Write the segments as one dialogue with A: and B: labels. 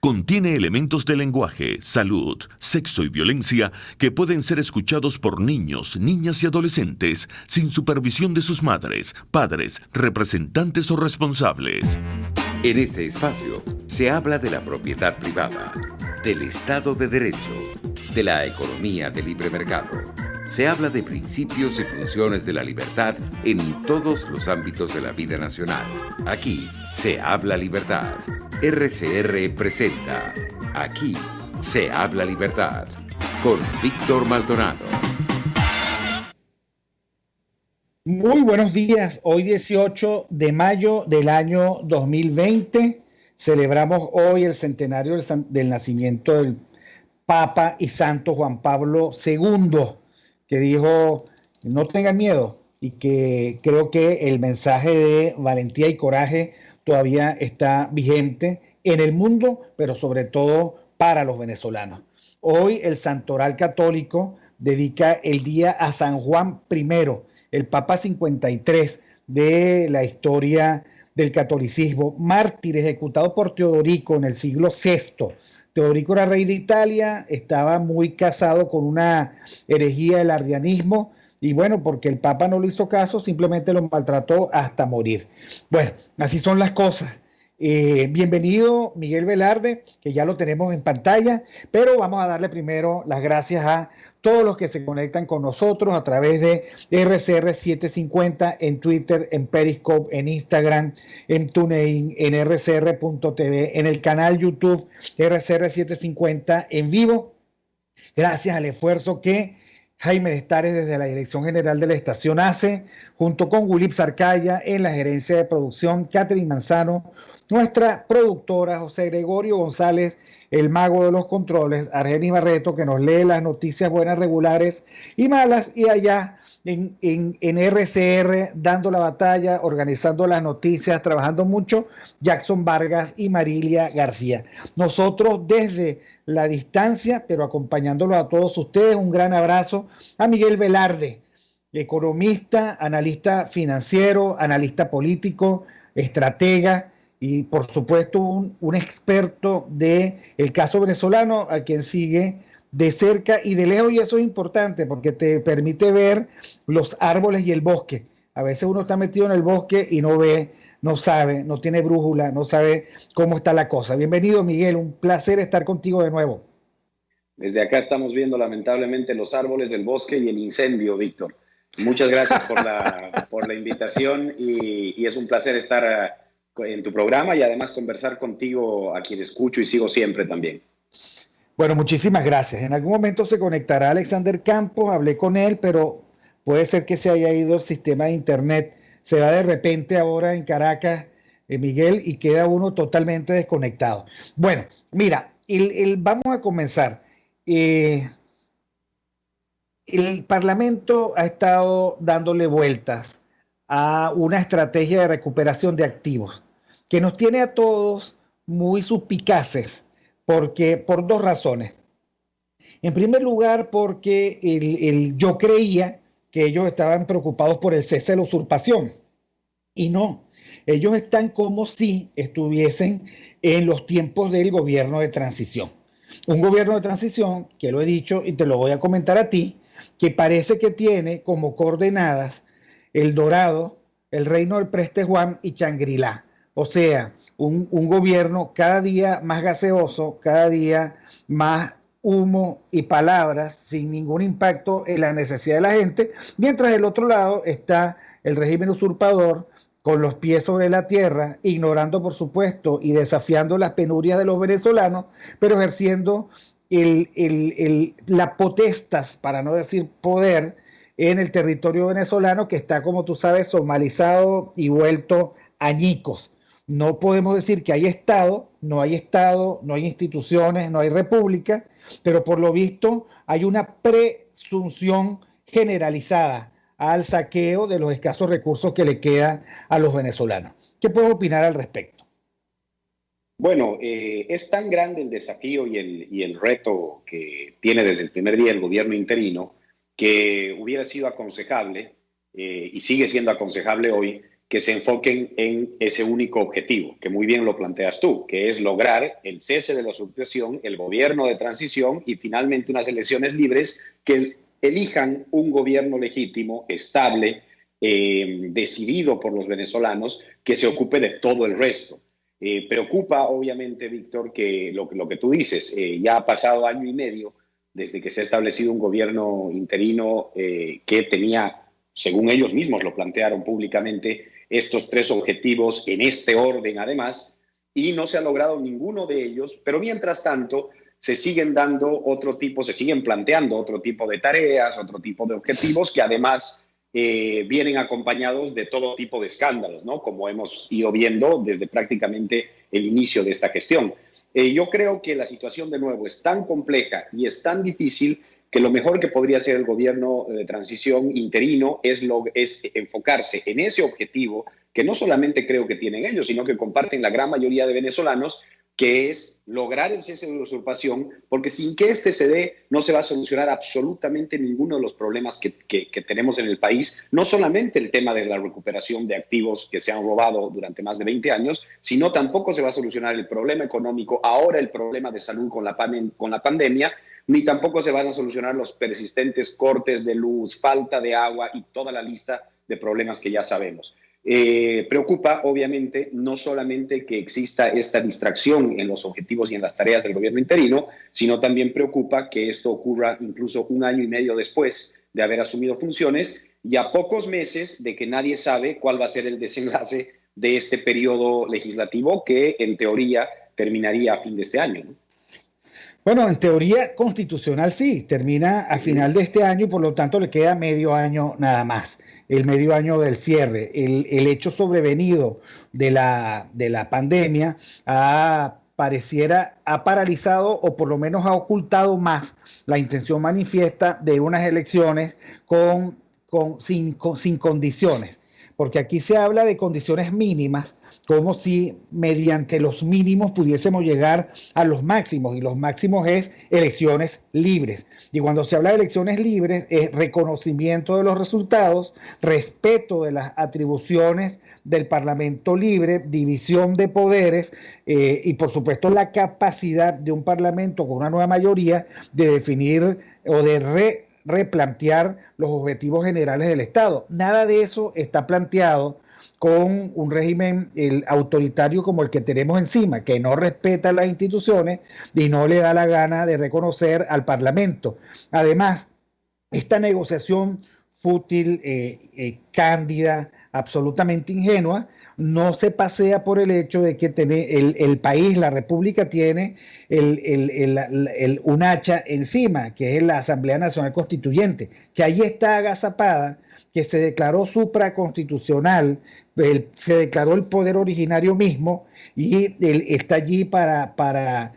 A: Contiene elementos de lenguaje, salud, sexo y violencia que pueden ser escuchados por niños, niñas y adolescentes sin supervisión de sus madres, padres, representantes o responsables.
B: En este espacio se habla de la propiedad privada, del Estado de Derecho, de la economía de libre mercado. Se habla de principios y funciones de la libertad en todos los ámbitos de la vida nacional. Aquí se habla libertad. RCR presenta Aquí se habla libertad con Víctor Maldonado.
C: Muy buenos días. Hoy 18 de mayo del año 2020. Celebramos hoy el centenario del nacimiento del Papa y Santo Juan Pablo II, que dijo, no tengan miedo, y que creo que el mensaje de valentía y coraje todavía está vigente en el mundo, pero sobre todo para los venezolanos. Hoy el Santoral Católico dedica el día a San Juan I, el Papa 53 de la historia del catolicismo, mártir ejecutado por Teodorico en el siglo VI. Teodorico era rey de Italia, estaba muy casado con una herejía del arrianismo, y bueno, porque el Papa no le hizo caso, simplemente lo maltrató hasta morir. Bueno, así son las cosas. Bienvenido Miguel Velarde, que ya lo tenemos en pantalla, pero vamos a darle primero las gracias a todos los que se conectan con nosotros a través de RCR 750 en Twitter, en Periscope, en Instagram, en TuneIn, en rcr.tv, en el canal YouTube RCR 750 en vivo. Gracias al esfuerzo que Jaime Estares desde la Dirección General de la estación hace, junto con Wilip Sarcaya en la gerencia de producción, Catherine Manzano, nuestra productora, José Gregorio González, el mago de los controles, Argenis Barreto, que nos lee las noticias buenas, regulares y malas, y allá en RCR, dando la batalla, organizando las noticias, trabajando mucho, Jackson Vargas y Marilia García. Nosotros desde la distancia, pero acompañándolos a todos ustedes, un gran abrazo a Miguel Velarde, economista, analista financiero, analista político, estratega, y por supuesto un experto del caso venezolano, a quien sigue de cerca y de lejos, y eso es importante porque te permite ver los árboles y el bosque. A veces uno está metido en el bosque y no ve, no sabe, no tiene brújula, no sabe cómo está la cosa. Bienvenido, Miguel, un placer estar contigo de nuevo.
D: Desde acá estamos viendo lamentablemente los árboles del bosque y el incendio, Víctor. Muchas gracias por la invitación y es un placer estar en tu programa y además conversar contigo, a quien escucho y sigo siempre también.
C: Bueno, muchísimas gracias. En algún momento se conectará Alexander Campos, hablé con él, pero puede ser que se haya ido el sistema de internet. Se va de repente ahora en Caracas, Miguel, y queda uno totalmente desconectado. Bueno, mira, vamos a comenzar. El Parlamento ha estado dándole vueltas a una estrategia de recuperación de activos que nos tiene a todos muy suspicaces, porque por dos razones. En primer lugar, porque yo creía que ellos estaban preocupados por el cese de la usurpación, y no, ellos están como si estuviesen en los tiempos del gobierno de transición. Un gobierno de transición, que lo he dicho y te lo voy a comentar a ti, que parece que tiene como coordenadas El Dorado, el Reino del Preste Juan y Shangri-La. O sea, un gobierno cada día más gaseoso, cada día más humo y palabras sin ningún impacto en la necesidad de la gente, mientras del otro lado está el régimen usurpador con los pies sobre la tierra, ignorando por supuesto y desafiando las penurias de los venezolanos, pero ejerciendo la potestas, para no decir poder, en el territorio venezolano, que está, como tú sabes, somalizado y vuelto añicos. No podemos decir que hay Estado, no hay instituciones, no hay república, pero por lo visto hay una presunción generalizada al saqueo de los escasos recursos que le quedan a los venezolanos. ¿Qué puedes opinar al respecto?
D: Bueno, es tan grande el desafío y el reto que tiene desde el primer día el gobierno interino, que hubiera sido aconsejable, y sigue siendo aconsejable hoy, que se enfoquen en ese único objetivo, que muy bien lo planteas tú, que es lograr el cese de la usurpación, el gobierno de transición y finalmente unas elecciones libres que elijan un gobierno legítimo, estable, decidido por los venezolanos, que se ocupe de todo el resto. Preocupa, obviamente, Víctor, que lo que tú dices, ya ha pasado año y medio desde que se ha establecido un gobierno interino que tenía, según ellos mismos lo plantearon públicamente, estos 3 objetivos en este orden, además, y no se ha logrado ninguno de ellos, pero mientras tanto se siguen planteando otro tipo de tareas, otro tipo de objetivos que además vienen acompañados de todo tipo de escándalos, ¿no? Como hemos ido viendo desde prácticamente el inicio de esta gestión. Yo creo que la situación, de nuevo, es tan compleja y es tan difícil que lo mejor que podría hacer el gobierno de transición interino es enfocarse en ese objetivo que no solamente creo que tienen ellos, sino que comparten la gran mayoría de venezolanos, que es lograr el cese de la usurpación, porque sin que este se dé no se va a solucionar absolutamente ninguno de los problemas que tenemos en el país, no solamente el tema de la recuperación de activos que se han robado durante más de 20 años, sino tampoco se va a solucionar el problema económico, ahora el problema de salud con la pandemia, ni tampoco se van a solucionar los persistentes cortes de luz, falta de agua y toda la lista de problemas que ya sabemos. Preocupa, obviamente, no solamente que exista esta distracción en los objetivos y en las tareas del gobierno interino, sino también preocupa que esto ocurra incluso un año y medio después de haber asumido funciones y a pocos meses de que nadie sabe cuál va a ser el desenlace de este periodo legislativo que, en teoría, terminaría a fin de este año, ¿no?
C: Bueno, en teoría constitucional sí, termina a final de este año y por lo tanto le queda medio año nada más, el medio año del cierre. El hecho sobrevenido de la pandemia ha paralizado o por lo menos ha ocultado más la intención manifiesta de unas elecciones sin condiciones, porque aquí se habla de condiciones mínimas, como si mediante los mínimos pudiésemos llegar a los máximos, y los máximos es elecciones libres. Y cuando se habla de elecciones libres es reconocimiento de los resultados, respeto de las atribuciones del Parlamento libre, división de poderes y por supuesto la capacidad de un Parlamento con una nueva mayoría de definir o de replantear los objetivos generales del Estado. Nada de eso está planteado con un régimen autoritario como el que tenemos encima, que no respeta las instituciones y no le da la gana de reconocer al Parlamento. Además, esta negociación fútil, cándida, absolutamente ingenua, no se pasea por el hecho de que el país, la República, tiene un hacha encima, que es la Asamblea Nacional Constituyente, que ahí está agazapada, que se declaró supraconstitucional, se declaró el poder originario mismo y está allí para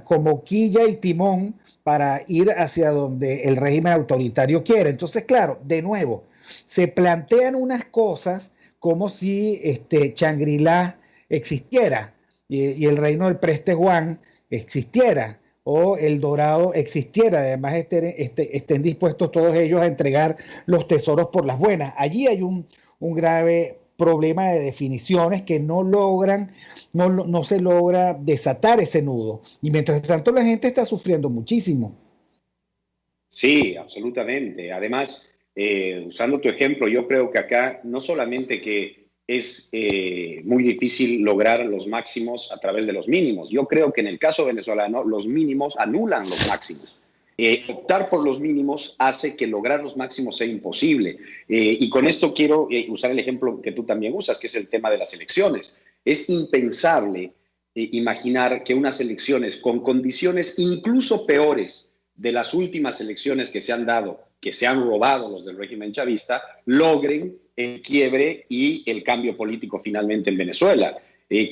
C: como quilla y timón para ir hacia donde el régimen autoritario quiere. Entonces, claro, de nuevo, se plantean unas cosas como si Shangri-La existiera y el reino del Preste Juan existiera o el Dorado existiera, además estén dispuestos todos ellos a entregar los tesoros por las buenas. Allí hay un grave problema de definiciones que no se logra desatar ese nudo. Y mientras tanto la gente está sufriendo muchísimo.
D: Sí, absolutamente. Además, usando tu ejemplo, yo creo que acá no solamente que es muy difícil lograr los máximos a través de los mínimos. Yo creo que en el caso venezolano los mínimos anulan los máximos. Optar por los mínimos hace que lograr los máximos sea imposible. Y con esto quiero usar el ejemplo que tú también usas, que es el tema de las elecciones. Es impensable imaginar que unas elecciones con condiciones incluso peores de las últimas elecciones que se han dado, que se han robado los del régimen chavista, logren el quiebre y el cambio político finalmente en Venezuela.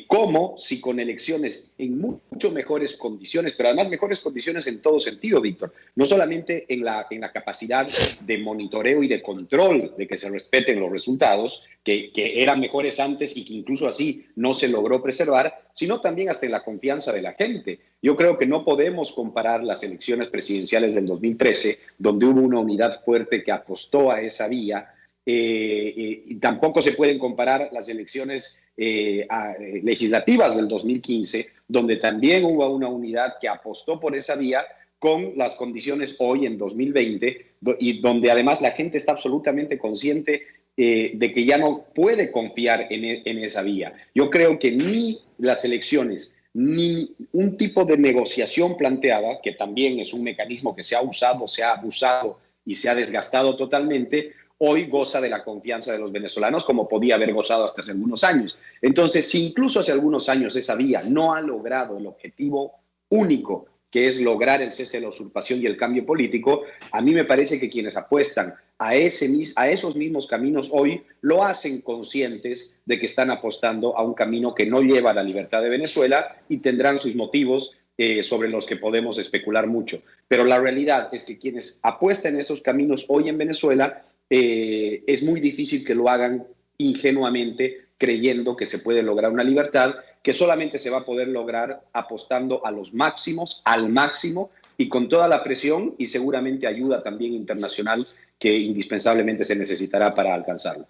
D: ¿Cómo? Si con elecciones en mucho mejores condiciones, pero además mejores condiciones en todo sentido, Víctor, no solamente en la capacidad de monitoreo y de control de que se respeten los resultados, que eran mejores antes y que incluso así no se logró preservar, sino también hasta en la confianza de la gente. Yo creo que no podemos comparar las elecciones presidenciales del 2013, donde hubo una unidad fuerte que apostó a esa vía, y tampoco se pueden comparar las elecciones legislativas del 2015, donde también hubo una unidad que apostó por esa vía, con las condiciones hoy en 2020, y donde además la gente está absolutamente consciente de que ya no puede confiar en esa vía. Yo creo que ni las elecciones, ni un tipo de negociación planteada, que también es un mecanismo que se ha usado, se ha abusado y se ha desgastado totalmente, hoy goza de la confianza de los venezolanos como podía haber gozado hasta hace algunos años. Entonces, si incluso hace algunos años esa vía no ha logrado el objetivo único, que es lograr el cese de la usurpación y el cambio político, a mí me parece que quienes apuestan a esos mismos caminos hoy lo hacen conscientes de que están apostando a un camino que no lleva a la libertad de Venezuela, y tendrán sus motivos sobre los que podemos especular mucho. Pero la realidad es que quienes apuestan en esos caminos hoy en Venezuela, es muy difícil que lo hagan ingenuamente, creyendo que se puede lograr una libertad que solamente se va a poder lograr apostando a los máximos, al máximo, y con toda la presión y seguramente ayuda también internacional que indispensablemente se necesitará para alcanzarlo.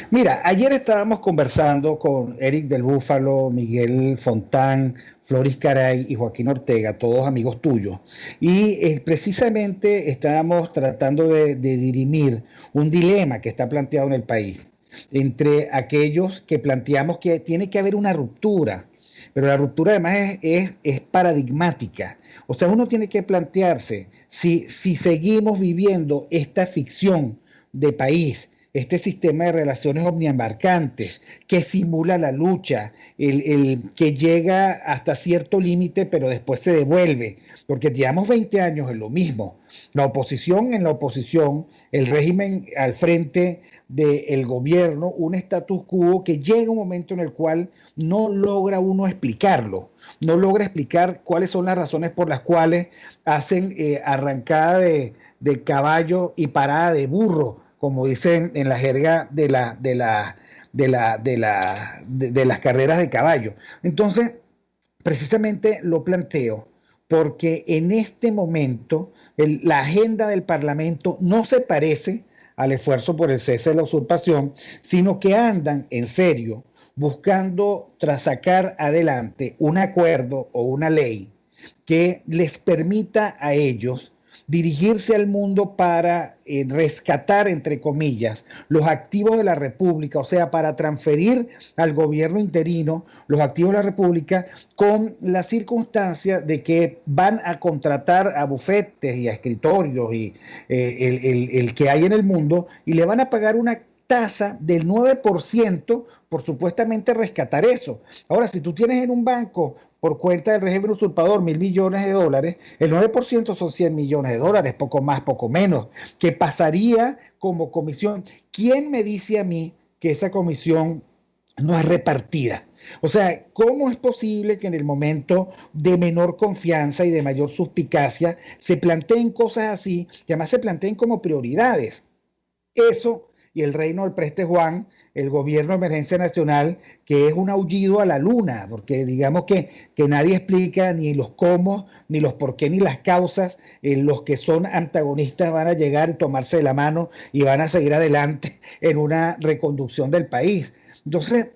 C: Mira, ayer estábamos conversando con Eric del Búfalo, Miguel Fontán, Floris Caray y Joaquín Ortega, todos amigos tuyos, y precisamente estábamos tratando de dirimir un dilema que está planteado en el país entre aquellos que planteamos que tiene que haber una ruptura, pero la ruptura además es paradigmática. O sea, uno tiene que plantearse si seguimos viviendo esta ficción de país, este sistema de relaciones omniabarcantes que simula la lucha, el que llega hasta cierto límite pero después se devuelve, porque llevamos 20 años en lo mismo, la oposición en la oposición, el régimen al frente del gobierno, un status quo que llega un momento en el cual no logra uno explicarlo, no logra explicar cuáles son las razones por las cuales hacen arrancada de caballo y parada de burro, como dicen en la jerga de las carreras de caballo. Entonces, precisamente lo planteo porque en este momento la agenda del Parlamento no se parece al esfuerzo por el cese de la usurpación, sino que andan en serio buscando tras sacar adelante un acuerdo o una ley que les permita a ellos dirigirse al mundo para rescatar, entre comillas, los activos de la República, o sea, para transferir al gobierno interino los activos de la República, con la circunstancia de que van a contratar a bufetes y a escritorios y el que hay en el mundo, y le van a pagar una tasa del 9% por supuestamente rescatar eso. Ahora, si tú tienes en un banco por cuenta del régimen usurpador $1.000 millones, el 9% son $100 millones, poco más, poco menos, que pasaría como comisión. ¿Quién me dice a mí que esa comisión no es repartida? O sea, ¿cómo es posible que en el momento de menor confianza y de mayor suspicacia se planteen cosas así, que además se planteen como prioridades? Eso y el reino del Preste Juan, el gobierno de emergencia nacional, que es un aullido a la luna, porque digamos que nadie explica ni los cómo, ni los por qué, ni las causas. Los que son antagonistas van a llegar y tomarse de la mano y van a seguir adelante en una reconducción del país. Entonces,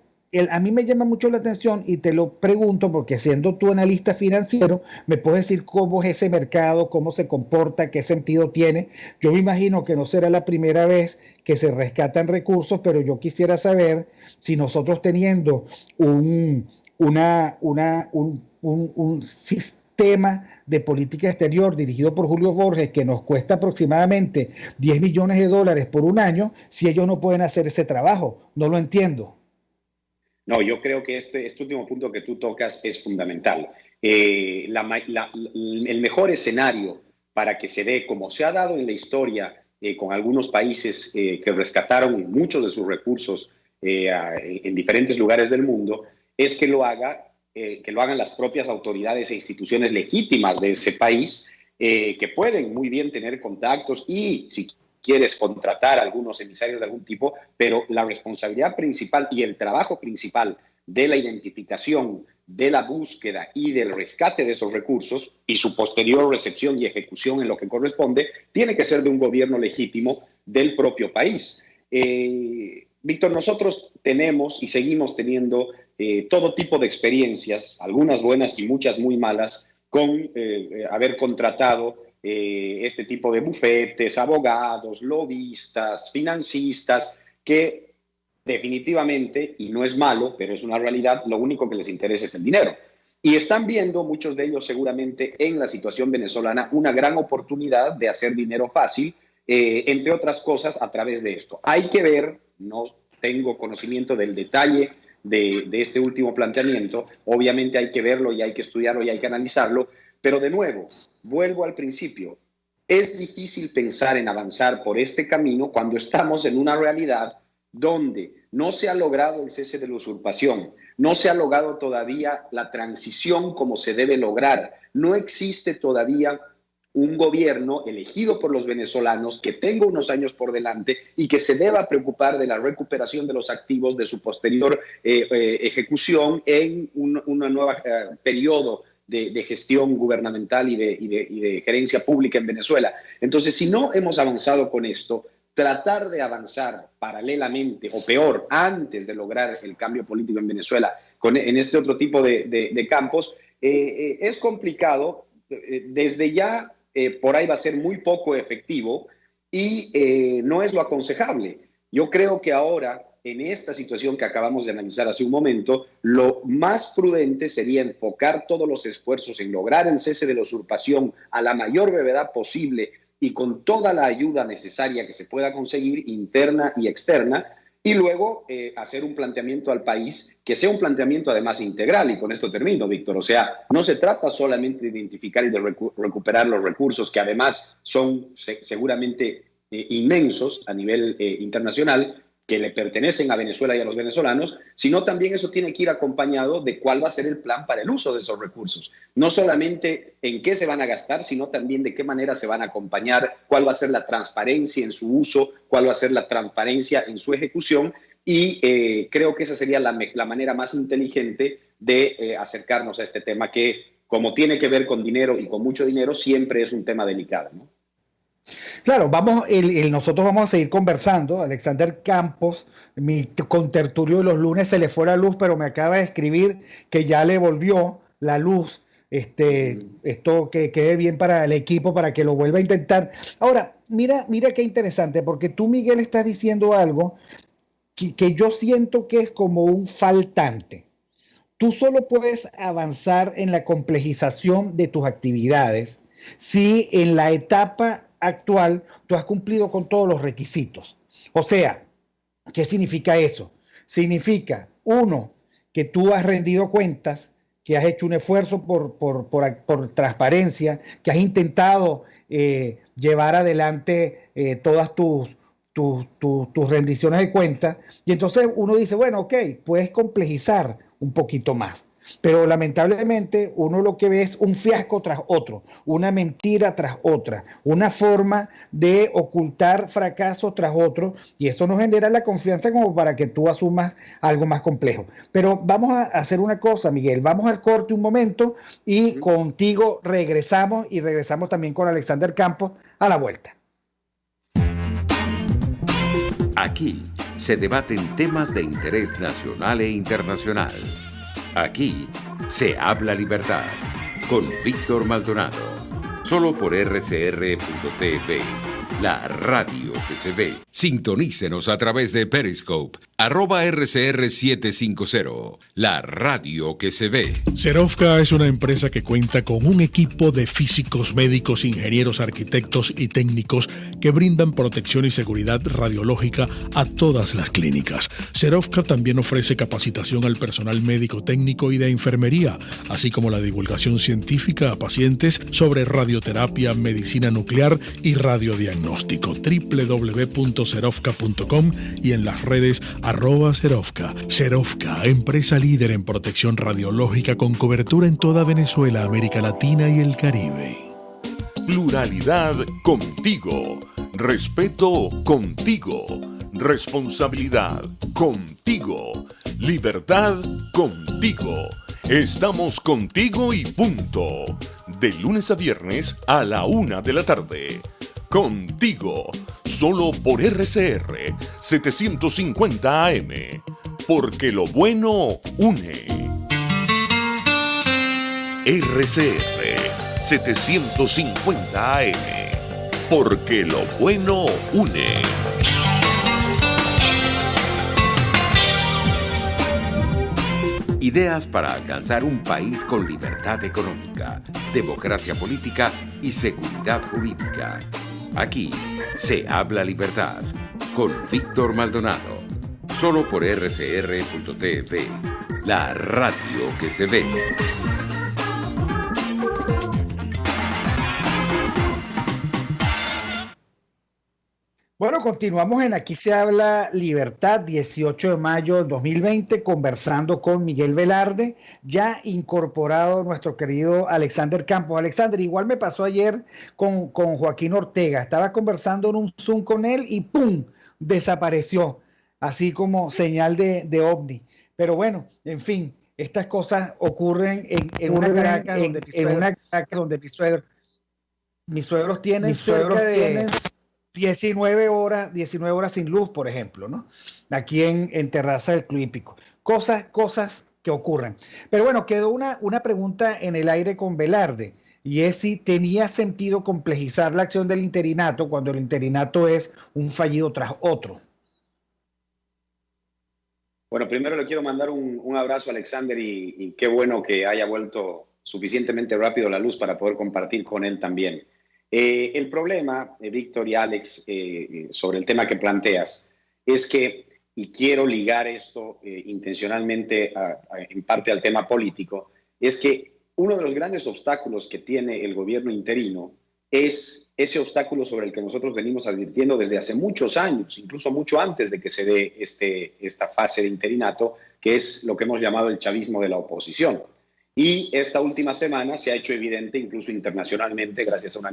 C: a mí me llama mucho la atención y te lo pregunto porque siendo tú analista financiero, me puedes decir cómo es ese mercado, cómo se comporta, qué sentido tiene. Yo me imagino que no será la primera vez que se rescatan recursos, pero yo quisiera saber si nosotros teniendo un sistema de política exterior dirigido por Julio Borges que nos cuesta aproximadamente $10 millones por un año, si ellos no pueden hacer ese trabajo. No lo entiendo.
D: No, yo creo que este último punto que tú tocas es fundamental. El mejor escenario para que se dé, como se ha dado en la historia con algunos países que rescataron muchos de sus recursos en diferentes lugares del mundo, es que lo hagan las propias autoridades e instituciones legítimas de ese país, que pueden muy bien tener contactos y, si quieres, contratar a algunos emisarios de algún tipo, pero la responsabilidad principal y el trabajo principal de la identificación de la búsqueda y del rescate de esos recursos y su posterior recepción y ejecución en lo que corresponde, tiene que ser de un gobierno legítimo del propio país. Víctor, nosotros tenemos y seguimos teniendo todo tipo de experiencias, algunas buenas y muchas muy malas, con haber contratado este tipo de bufetes, abogados, lobistas, financistas, que definitivamente, y no es malo, pero es una realidad, lo único que les interesa es el dinero. Y están viendo, muchos de ellos seguramente, en la situación venezolana, una gran oportunidad de hacer dinero fácil, entre otras cosas, a través de esto. Hay que ver, no tengo conocimiento del detalle de este último planteamiento, obviamente hay que verlo y hay que estudiarlo y hay que analizarlo, pero de nuevo, vuelvo al principio, es difícil pensar en avanzar por este camino cuando estamos en una realidad donde no se ha logrado el cese de la usurpación, no se ha logrado todavía la transición como se debe lograr, no existe todavía un gobierno elegido por los venezolanos que tenga unos años por delante y que se deba preocupar de la recuperación de los activos, de su posterior ejecución en un nuevo periodo de gestión gubernamental y de gerencia pública en Venezuela. Entonces, si no hemos avanzado con esto, tratar de avanzar paralelamente, o peor, antes de lograr el cambio político en Venezuela, en este otro tipo de campos, es complicado. Desde ya, por ahí va a ser muy poco efectivo y no es lo aconsejable. Yo creo que ahora, en esta situación que acabamos de analizar hace un momento, lo más prudente sería enfocar todos los esfuerzos en lograr el cese de la usurpación a la mayor brevedad posible y con toda la ayuda necesaria que se pueda conseguir, interna y externa, y luego hacer un planteamiento al país que sea un planteamiento además integral. Y con esto termino, Víctor. O sea, no se trata solamente de identificar y de recuperar los recursos, que además son seguramente inmensos a nivel internacional, que le pertenecen a Venezuela y a los venezolanos, sino también eso tiene que ir acompañado de cuál va a ser el plan para el uso de esos recursos. No solamente en qué se van a gastar, sino también de qué manera se van a acompañar, cuál va a ser la transparencia en su uso, cuál va a ser la transparencia en su ejecución, y creo que esa sería la manera más inteligente de acercarnos a este tema que, como tiene que ver con dinero y con mucho dinero, siempre es un tema delicado, ¿no?
C: Claro, nosotros vamos a seguir conversando. Alexander Campos, mi contertulio de los lunes, se le fue la luz, pero me acaba de escribir que ya le volvió la luz. Esto que quede bien para el equipo, para que lo vuelva a intentar. Ahora, mira qué interesante, porque tú, Miguel, estás diciendo algo que yo siento que es como un faltante. Tú solo puedes avanzar en la complejización de tus actividades si en la etapa actual tú has cumplido con todos los requisitos. O sea, ¿qué significa eso? Significa, uno, que tú has rendido cuentas, que has hecho un esfuerzo por transparencia, que has intentado llevar adelante todas tus rendiciones de cuentas, y entonces uno dice, bueno, ok, puedes complejizar un poquito más. Pero lamentablemente uno lo que ve es un fiasco tras otro, una mentira tras otra, una forma de ocultar fracasos tras otro, y eso no genera la confianza como para que tú asumas algo más complejo. Pero vamos a hacer una cosa, Miguel, vamos al corte un momento y contigo regresamos, y regresamos también con Alexander Campos a la vuelta.
B: Aquí se debaten temas de interés nacional e internacional. Aquí se habla libertad con Víctor Maldonado, solo por RCR.tv, la radio que se ve. Sintonícenos a través de Periscope, @RCR750, la radio que se ve.
E: Serovka es una empresa que cuenta con un equipo de físicos, médicos, ingenieros, arquitectos y técnicos que brindan protección y seguridad radiológica a todas las clínicas. Serovka también ofrece capacitación al personal médico, técnico y de enfermería, así como la divulgación científica a pacientes sobre radioterapia, medicina nuclear y radiodiagnóstico. www.serovka.com y en las redes @Serovka. Serovka, empresa líder en protección radiológica con cobertura en toda Venezuela, América Latina y el Caribe.
A: Pluralidad contigo. Respeto contigo. Responsabilidad contigo. Libertad contigo. Estamos contigo y punto. De lunes a viernes a la 1 de la tarde. Contigo, solo por RCR 750 AM. Porque lo bueno une. RCR 750 AM. Porque lo bueno une.
B: Ideas para alcanzar un país con libertad económica, democracia política y seguridad jurídica. Aquí se habla libertad con Víctor Maldonado. Solo por rcr.tv, la radio que se ve.
C: Bueno, continuamos en Aquí se habla libertad, 18 de mayo de 2020, conversando con Miguel Velarde, ya incorporado nuestro querido Alexander Campos. Alexander, igual me pasó ayer con Joaquín Ortega, estaba conversando en un Zoom con él y ¡pum!, desapareció, así como señal de ovni. Pero bueno, en fin, estas cosas ocurren en una Caracas donde mis suegros tienen cerca de 19 horas sin luz, por ejemplo, ¿no? Aquí en Terraza del Club Hípico. Cosas que ocurren. Pero bueno, quedó una pregunta en el aire con Velarde, y es si tenía sentido complejizar la acción del interinato cuando el interinato es un fallido tras otro.
D: Bueno, primero le quiero mandar un abrazo a Alexander y qué bueno que haya vuelto suficientemente rápido la luz para poder compartir con él también. El problema, Víctor y Alex, sobre el tema que planteas, es que, y quiero ligar esto intencionalmente en parte al tema político, es que uno de los grandes obstáculos que tiene el gobierno interino es ese obstáculo sobre el que nosotros venimos advirtiendo desde hace muchos años, incluso mucho antes de que se dé esta fase de interinato, que es lo que hemos llamado el chavismo de la oposición. Y esta última semana se ha hecho evidente, incluso internacionalmente, gracias a una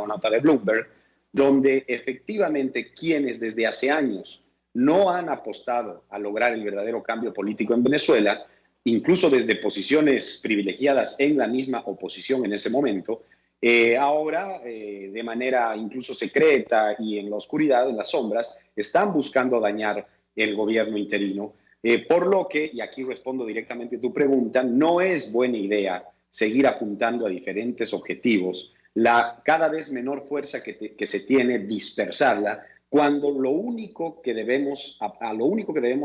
D: nota de Bloomberg, donde efectivamente quienes desde hace años no han apostado a lograr el verdadero cambio político en Venezuela, incluso desde posiciones privilegiadas en la misma oposición en ese momento, ahora de manera incluso secreta y en la oscuridad, en las sombras, están buscando dañar el gobierno interino. Por lo que, y aquí respondo directamente a tu pregunta, no es buena idea seguir apuntando a diferentes objetivos, la cada vez menor fuerza que se tiene, dispersarla, cuando lo único que debemos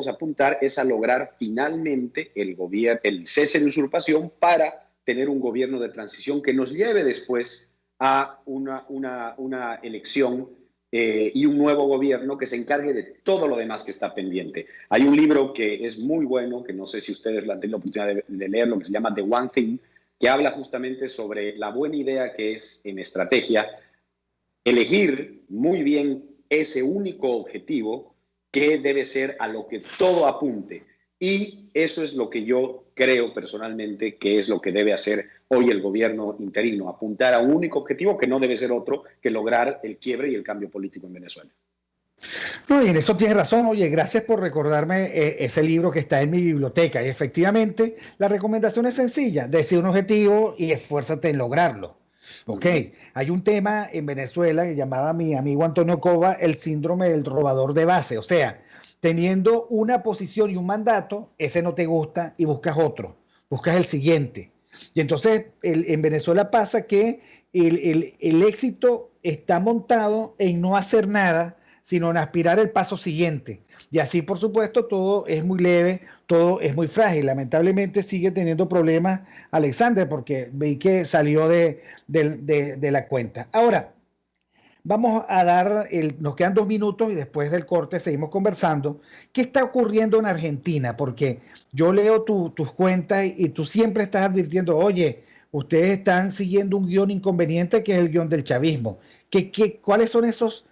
D: apuntar es a lograr finalmente el cese de usurpación para tener un gobierno de transición que nos lleve después a una elección y un nuevo gobierno que se encargue de todo lo demás que está pendiente. Hay un libro que es muy bueno, que no sé si ustedes han tenido la oportunidad de leerlo, que se llama The One Thing, que habla justamente sobre la buena idea que es en estrategia elegir muy bien ese único objetivo que debe ser a lo que todo apunte. Y eso es lo que yo creo personalmente que es lo que debe hacer hoy el gobierno interino, apuntar a un único objetivo que no debe ser otro que lograr el quiebre y el cambio político en Venezuela.
C: No, y en eso tienes razón. Oye, gracias por recordarme ese libro que está en mi biblioteca. Y efectivamente, la recomendación es sencilla: decide un objetivo y esfuérzate en lograrlo. Ok, hay un tema en Venezuela que llamaba mi amigo Antonio Cova el síndrome del robador de base. O sea, teniendo una posición y un mandato, ese no te gusta y buscas otro, buscas el siguiente. Y entonces en Venezuela pasa que el éxito está montado en no hacer nada, sino en aspirar el paso siguiente. Y así, por supuesto, todo es muy leve, todo es muy frágil. Lamentablemente sigue teniendo problemas Alexander, porque vi que salió de la cuenta. Ahora, vamos a nos quedan 2 minutos y después del corte seguimos conversando. ¿Qué está ocurriendo en Argentina? Porque yo leo tus cuentas y tú siempre estás advirtiendo, oye, ustedes están siguiendo un guión inconveniente que es el guión del chavismo. ¿Cuáles son esos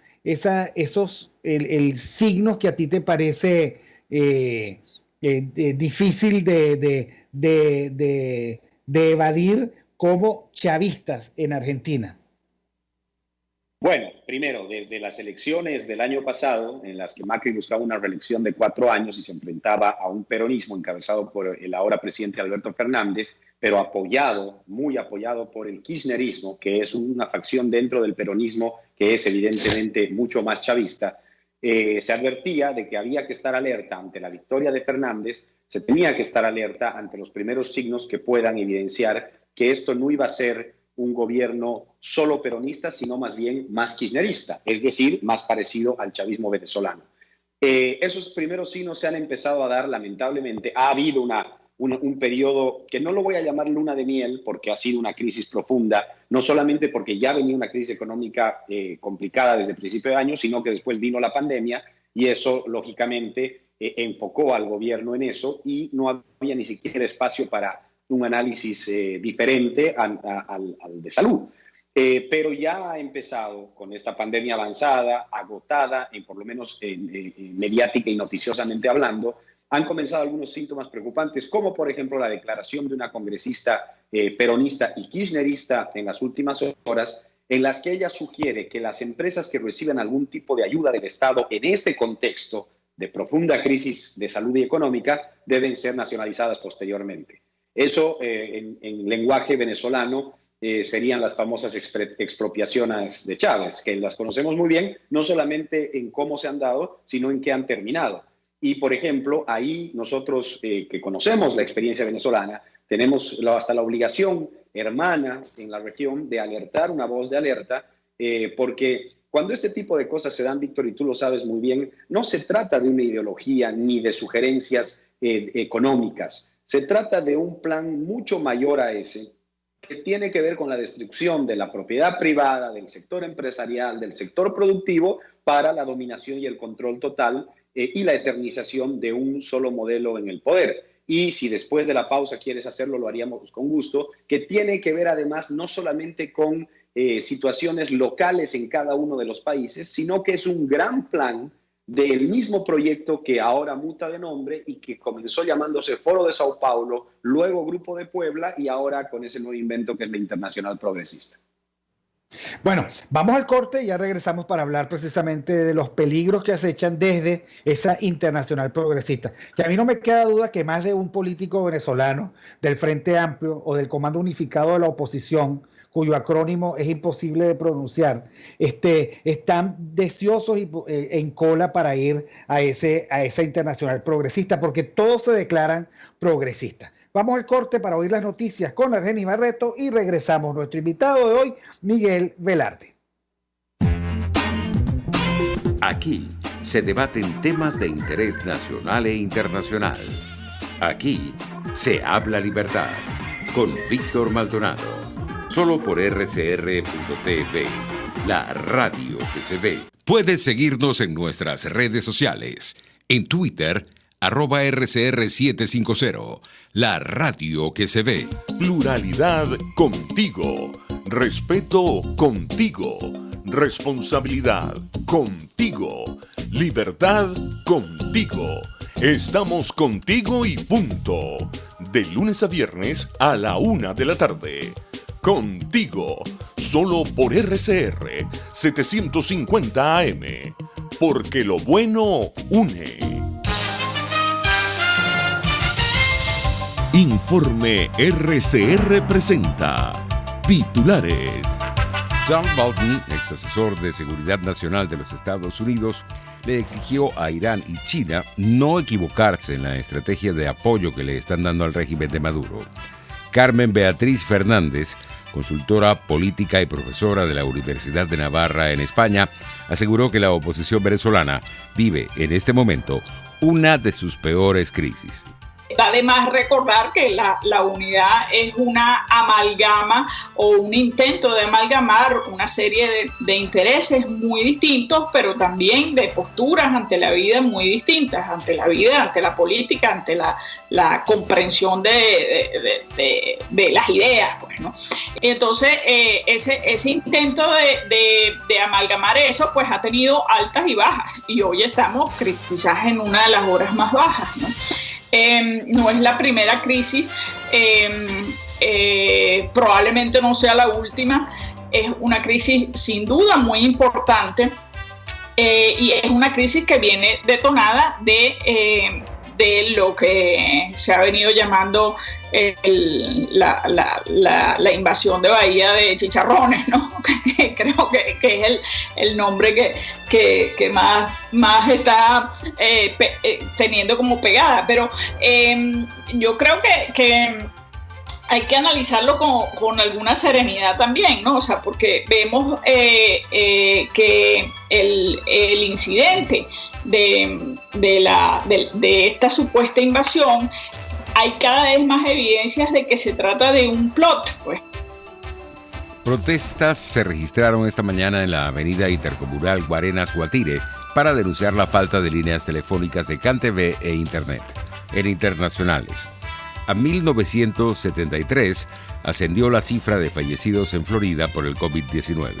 C: signos que a ti te parece difícil de evadir como chavistas en Argentina?
D: Bueno, primero, desde las elecciones del año pasado, en las que Macri buscaba una reelección de 4 años y se enfrentaba a un peronismo encabezado por el ahora presidente Alberto Fernández, pero muy apoyado por el kirchnerismo, que es una facción dentro del peronismo que es evidentemente mucho más chavista, se advertía de que había que estar alerta ante la victoria de Fernández, se tenía que estar alerta ante los primeros signos que puedan evidenciar que esto no iba a ser un gobierno solo peronista, sino más bien más kirchnerista, es decir, más parecido al chavismo venezolano. Esos primeros signos se han empezado a dar, lamentablemente. Ha habido un periodo que no lo voy a llamar luna de miel, porque ha sido una crisis profunda, no solamente porque ya venía una crisis económica complicada desde el principio de año, sino que después vino la pandemia y eso, lógicamente, enfocó al gobierno en eso y no había ni siquiera espacio para un análisis diferente al de salud. Pero ya ha empezado con esta pandemia avanzada, agotada, por lo menos mediática y noticiosamente hablando, han comenzado algunos síntomas preocupantes, como por ejemplo la declaración de una congresista peronista y kirchnerista en las últimas horas, en las que ella sugiere que las empresas que reciben algún tipo de ayuda del Estado en este contexto de profunda crisis de salud y económica deben ser nacionalizadas posteriormente. Eso, en lenguaje venezolano, serían las famosas expropiaciones de Chávez, que las conocemos muy bien, no solamente en cómo se han dado, sino en qué han terminado. Y, por ejemplo, ahí nosotros que conocemos la experiencia venezolana, tenemos hasta la obligación hermana en la región de alertar, una voz de alerta, porque cuando este tipo de cosas se dan, Víctor, y tú lo sabes muy bien, no se trata de una ideología ni de sugerencias económicas. Se trata de un plan mucho mayor a ese, que tiene que ver con la destrucción de la propiedad privada, del sector empresarial, del sector productivo, para la dominación y el control total y la eternización de un solo modelo en el poder. Y si después de la pausa quieres hacerlo, lo haríamos con gusto, que tiene que ver además no solamente con situaciones locales en cada uno de los países, sino que es un gran plan del mismo proyecto que ahora muta de nombre y que comenzó llamándose Foro de Sao Paulo, luego Grupo de Puebla y ahora con ese nuevo invento que es la Internacional Progresista.
C: Bueno, vamos al corte y ya regresamos para hablar precisamente de los peligros que acechan desde esa Internacional Progresista. Que a mí no me queda duda que más de un político venezolano del Frente Amplio o del Comando Unificado de la Oposición, cuyo acrónimo es imposible de pronunciar, están deseosos en cola para ir a esa Internacional Progresista, porque todos se declaran progresistas. Vamos al corte para oír las noticias con Argenis Barreto y regresamos. Nuestro invitado de hoy, Miguel Velarde.
B: Aquí se debaten temas de interés nacional e internacional. Aquí se habla libertad con Víctor Maldonado. Solo por RCR.tv, la radio que se ve. Puedes seguirnos en nuestras redes sociales. En Twitter, @RCR750, la radio que se ve.
A: Pluralidad contigo. Respeto contigo. Responsabilidad contigo. Libertad contigo. Estamos contigo y punto. De lunes a viernes a la 1 de la tarde. Contigo, solo por RCR 750 AM, porque lo bueno une. Informe RCR presenta titulares.
B: John Bolton, ex asesor de Seguridad Nacional de los Estados Unidos, le exigió a Irán y China no equivocarse en la estrategia de apoyo que le están dando al régimen de Maduro. Carmen Beatriz Fernández, consultora política y profesora de la Universidad de Navarra en España, aseguró que la oposición venezolana vive en este momento una de sus peores crisis.
F: Además, recordar que la unidad es una amalgama o un intento de amalgamar una serie de intereses muy distintos, pero también de posturas ante la vida muy distintas, ante la vida, ante la política, ante la comprensión de las ideas, pues, ¿no? Entonces, ese intento de amalgamar eso, pues ha tenido altas y bajas, y hoy estamos quizás en una de las horas más bajas, ¿no? No es la primera crisis, probablemente no sea la última. es una crisis sin duda muy importante y es una crisis que viene detonada de lo que se ha venido llamando la invasión de Bahía de Chicharrones, ¿no? Creo que es el nombre que más está teniendo como pegada, pero yo creo que hay que analizarlo con alguna serenidad también, ¿no? O sea, porque vemos que el incidente de esta supuesta invasión, hay cada vez más evidencias de que se trata de un plot, pues.
B: Protestas se registraron esta mañana en la avenida intercomunal Guarenas-Guatire para denunciar la falta de líneas telefónicas de CanTV e Internet en internacionales. A 1.973 ascendió la cifra de fallecidos en Florida por el COVID-19.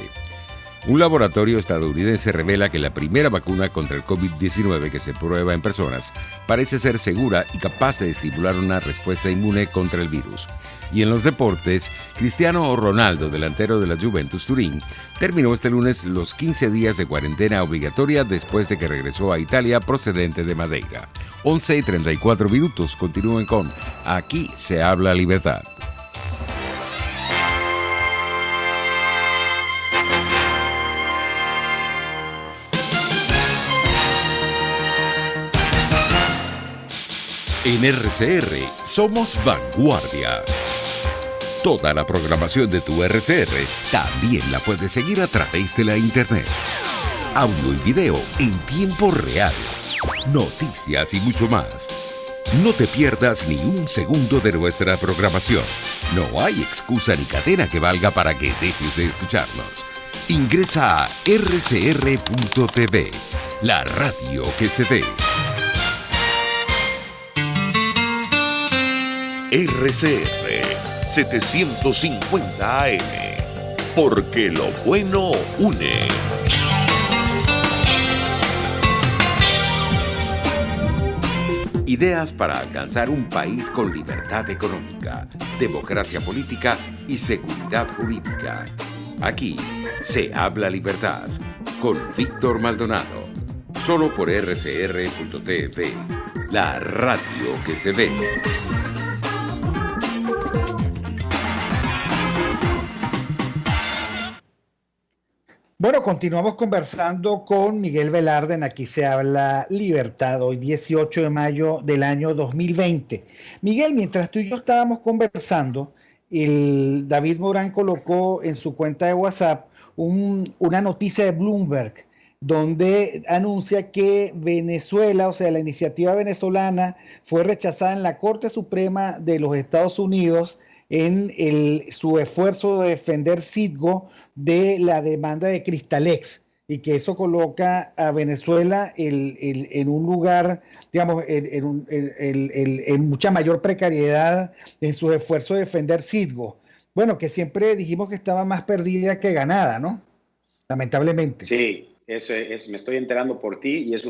B: Un laboratorio estadounidense revela que la primera vacuna contra el COVID-19 que se prueba en personas parece ser segura y capaz de estimular una respuesta inmune contra el virus. Y en los deportes, Cristiano Ronaldo, delantero de la Juventus Turín, terminó este lunes los 15 días de cuarentena obligatoria después de que regresó a Italia procedente de Madeira. 11:34. Continúen con Aquí se habla libertad. En RCR somos vanguardia. Toda la programación de tu RCR también la puedes seguir a través de la internet. Audio y video en tiempo real. Noticias y mucho más. No te pierdas ni un segundo de nuestra programación. No hay excusa ni cadena que valga para que dejes de escucharnos. Ingresa a rcr.tv, la radio que se ve.
A: RCR 750 AM, porque lo bueno une.
B: Ideas para alcanzar un país con libertad económica, democracia política y seguridad jurídica. Aquí se habla libertad con Víctor Maldonado, solo por rcr.tv, la radio que se ve.
C: Bueno, continuamos conversando con Miguel Velarde en Aquí se habla libertad, hoy 18 de mayo del año 2020. Miguel, mientras tú y yo estábamos conversando, David Morán colocó en su cuenta de WhatsApp una noticia de Bloomberg donde anuncia que Venezuela, o sea, la iniciativa venezolana fue rechazada en la Corte Suprema de los Estados Unidos en su esfuerzo de defender Citgo de la demanda de Cristalex, y que eso coloca a Venezuela en un lugar, digamos, en mucha mayor precariedad en sus esfuerzos de defender Citgo. Bueno, que siempre dijimos que estaba más perdida que ganada, ¿no? Lamentablemente.
D: Sí, eso es, me estoy enterando por ti, y es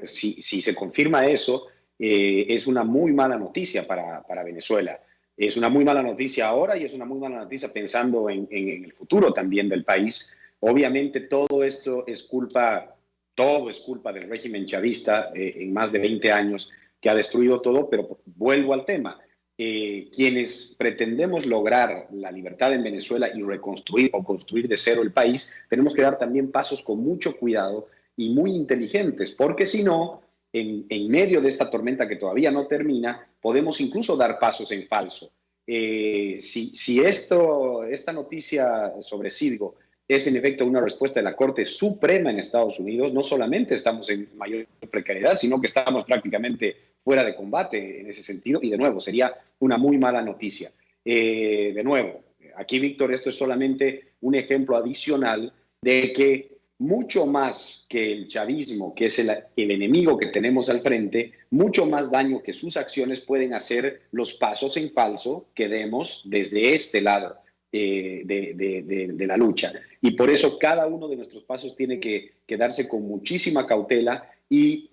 D: si se confirma eso, es una muy mala noticia para Venezuela. Es una muy mala noticia ahora y es una muy mala noticia pensando en el futuro también del país. Obviamente todo es culpa del régimen chavista en más de 20 años que ha destruido todo, pero vuelvo al tema. Quienes pretendemos lograr la libertad en Venezuela y reconstruir o construir de cero el país, tenemos que dar también pasos con mucho cuidado y muy inteligentes, porque si no, en medio de esta tormenta que todavía no termina, podemos incluso dar pasos en falso. Si esta noticia sobre Citgo es en efecto una respuesta de la Corte Suprema en Estados Unidos, no solamente estamos en mayor precariedad, sino que estamos prácticamente fuera de combate en ese sentido, y de nuevo sería una muy mala noticia. De nuevo, aquí, Víctor, esto es solamente un ejemplo adicional de que mucho más que el chavismo, que es el enemigo que tenemos al frente, mucho más daño que sus acciones pueden hacer los pasos en falso que demos desde este lado de la lucha. Y por eso cada uno de nuestros pasos tiene que darse con muchísima cautela y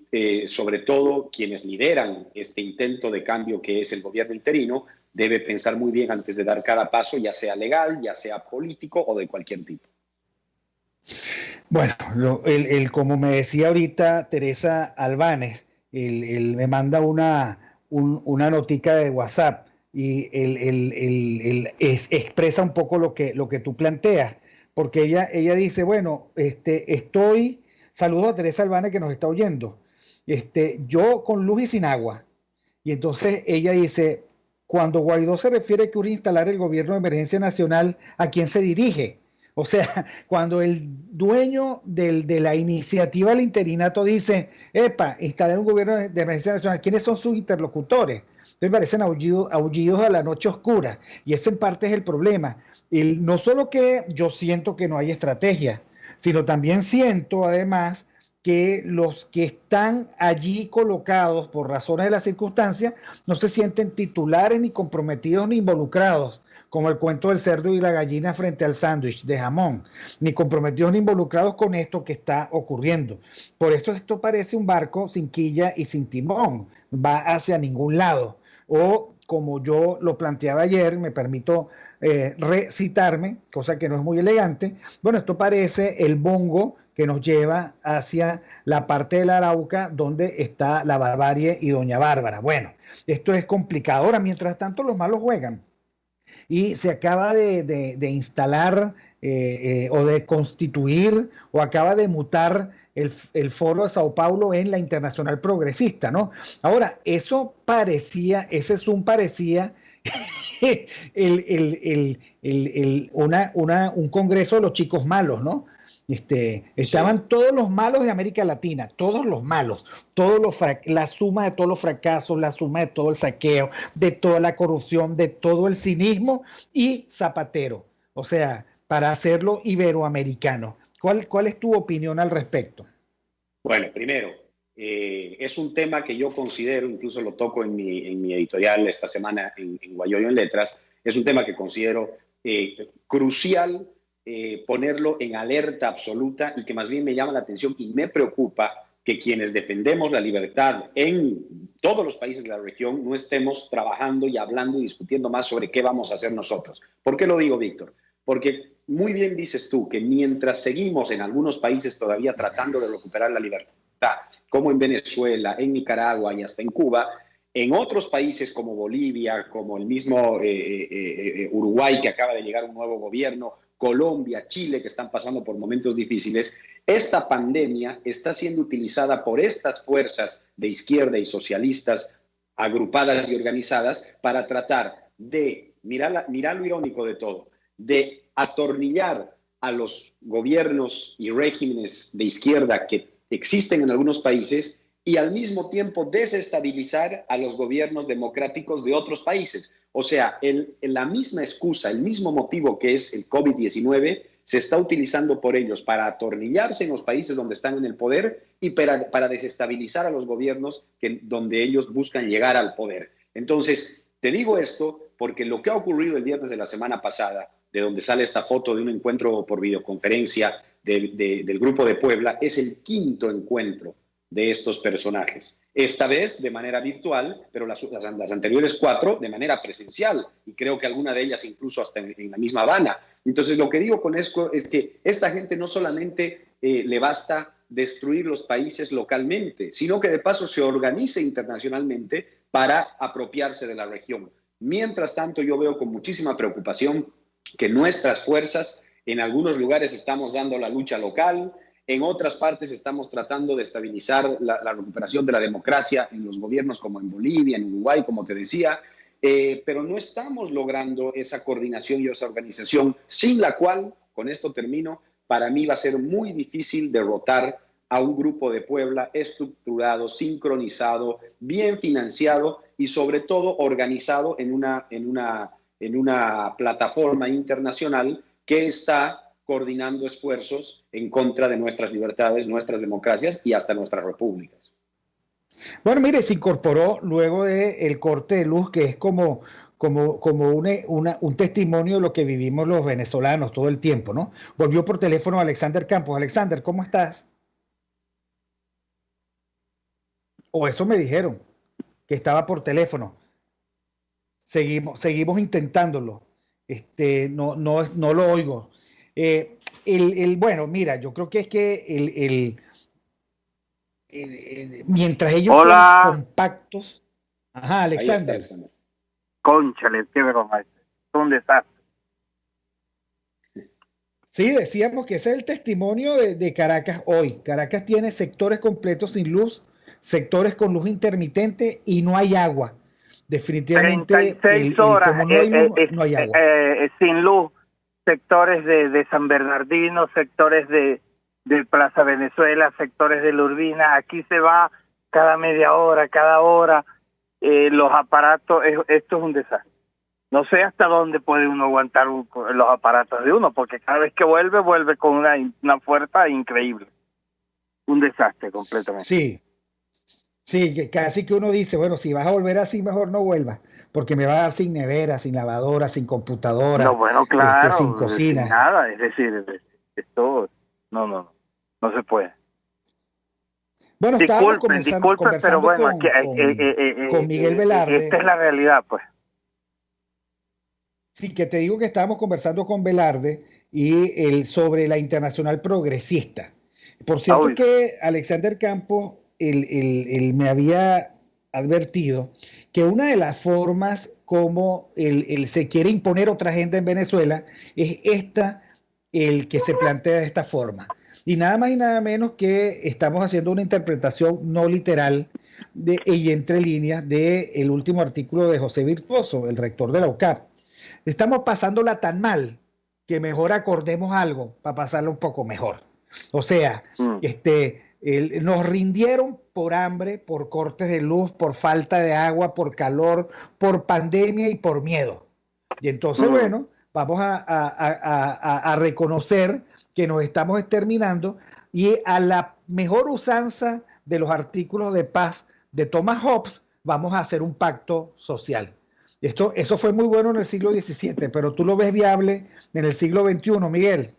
D: sobre todo quienes lideran este intento de cambio que es el gobierno interino, debe pensar muy bien antes de dar cada paso, ya sea legal, ya sea político o de cualquier tipo.
C: Bueno, como me decía ahorita Teresa Albanes, me manda una notica de WhatsApp y expresa un poco lo que tú planteas, porque ella dice, bueno, saludo a Teresa Albanes que nos está oyendo, yo con luz y sin agua, y entonces ella dice, cuando Guaidó se refiere que urge instalar el gobierno de emergencia nacional, ¿a quién se dirige? O sea, cuando el dueño de la iniciativa del interinato dice, epa, instalar un gobierno de emergencia nacional, ¿quiénes son sus interlocutores? Entonces parecen aullidos a la noche oscura, y ese en parte es el problema. No solo que yo siento que no hay estrategia, sino también siento además que los que están allí colocados por razones de las circunstancias no se sienten titulares ni comprometidos ni involucrados, como el cuento del cerdo y la gallina frente al sándwich de jamón, ni comprometidos ni involucrados con esto que está ocurriendo. Por eso esto parece un barco sin quilla y sin timón, va hacia ningún lado. O como yo lo planteaba ayer, me permito recitarme, cosa que no es muy elegante, bueno, esto parece el bongo que nos lleva hacia la parte del Arauca donde está la barbarie y Doña Bárbara. Bueno, esto es complicado. Ahora, mientras tanto, los malos juegan. Y se acaba de instalar o de constituir o acaba de mutar el Foro de Sao Paulo en la Internacional Progresista, ¿no? Ahora, ese Zoom parecía un congreso de los chicos malos, ¿no? Estaban todos los malos de América Latina, todos los malos, la suma de todos los fracasos, la suma de todo el saqueo, de toda la corrupción, de todo el cinismo y Zapatero, o sea, para hacerlo iberoamericano. ¿Cuál es tu opinión al respecto?
D: Bueno, primero, es un tema que yo considero, incluso lo toco en mi editorial esta semana en Guayoyo en Letras, es un tema que considero crucial ponerlo en alerta absoluta y que más bien me llama la atención y me preocupa que quienes defendemos la libertad en todos los países de la región no estemos trabajando y hablando y discutiendo más sobre qué vamos a hacer nosotros. ¿Por qué lo digo, Víctor? Porque muy bien dices tú que mientras seguimos en algunos países todavía tratando de recuperar la libertad, como en Venezuela, en Nicaragua y hasta en Cuba, en otros países como Bolivia, como el mismo Uruguay, que acaba de llegar un nuevo gobierno, Colombia, Chile, que están pasando por momentos difíciles, esta pandemia está siendo utilizada por estas fuerzas de izquierda y socialistas agrupadas y organizadas para tratar de, mirá lo irónico de todo, de atornillar a los gobiernos y regímenes de izquierda que existen en algunos países y al mismo tiempo desestabilizar a los gobiernos democráticos de otros países. O sea, la misma excusa, el mismo motivo que es el COVID-19 se está utilizando por ellos para atornillarse en los países donde están en el poder y para desestabilizar a los gobiernos donde ellos buscan llegar al poder. Entonces, te digo esto porque lo que ha ocurrido el viernes de la semana pasada, de donde sale esta foto de un encuentro por videoconferencia del Grupo de Puebla, es el quinto encuentro de estos personajes. Esta vez de manera virtual, pero las anteriores 4 de manera presencial, y creo que alguna de ellas incluso hasta en la misma Habana. Entonces, lo que digo con esto es que esta gente no solamente le basta destruir los países localmente, sino que de paso se organiza internacionalmente para apropiarse de la región. Mientras tanto, yo veo con muchísima preocupación que nuestras fuerzas en algunos lugares estamos dando la lucha local, en otras partes estamos tratando de estabilizar la recuperación de la democracia en los gobiernos como en Bolivia, en Uruguay, como te decía, pero no estamos logrando esa coordinación y esa organización, sin la cual, con esto termino, para mí va a ser muy difícil derrotar a un Grupo de Puebla estructurado, sincronizado, bien financiado y sobre todo organizado en una plataforma internacional que está coordinando esfuerzos en contra de nuestras libertades, nuestras democracias y hasta nuestras repúblicas.
C: Bueno, mire, se incorporó luego del corte de luz, que es como un testimonio de lo que vivimos los venezolanos todo el tiempo, ¿no? Volvió por teléfono Alexander Campos. Alexander, ¿cómo estás? O eso me dijeron, que estaba por teléfono. seguimos intentándolo. No lo oigo. Bueno, mira, yo creo que es que mientras ellos
G: Hola.
C: son compactos. Ajá, Alexander.
G: Cónchale, qué broma. Es un desastre.
C: Sí, decíamos que ese es el testimonio de Caracas hoy. Caracas tiene sectores completos sin luz, sectores con luz intermitente y no hay agua. Definitivamente,
G: 36 horas
C: como no hay luz, no hay agua.
G: Sin luz, sectores de San Bernardino, sectores de Plaza Venezuela, sectores de la Urbina. Aquí se va cada media hora, cada hora. Los aparatos, esto es un desastre. No sé hasta dónde puede uno aguantar los aparatos de uno, porque cada vez que vuelve con una fuerza increíble. Un desastre completamente.
C: Sí, que casi que uno dice, bueno, si vas a volver así, mejor no vuelvas, porque me va a dar sin nevera, sin lavadora, sin computadora,
G: No, bueno, claro,
C: sin cocina.
G: Sin nada, es decir, esto no se puede.
C: Bueno, estábamos conversando
G: pero bueno,
C: con Miguel Velarde.
G: Esta es la realidad, pues.
C: Sí, que te digo que estábamos conversando con Velarde y sobre la Internacional Progresista. Por cierto que Alexander Campos él me había advertido que una de las formas como él se quiere imponer otra agenda en Venezuela es el que se plantea de esta forma. Y nada más y nada menos que estamos haciendo una interpretación no literal y entre líneas del último artículo de José Virtuoso, el rector de la UCAP. Estamos pasándola tan mal que mejor acordemos algo para pasarla un poco mejor. O sea, nos rindieron por hambre, por cortes de luz, por falta de agua, por calor, por pandemia y por miedo. Y entonces, bueno, vamos a reconocer que nos estamos exterminando y a la mejor usanza de los artículos de paz de Thomas Hobbes, vamos a hacer un pacto social. Eso fue muy bueno en el siglo XVII, pero tú lo ves viable en el siglo XXI, Miguel.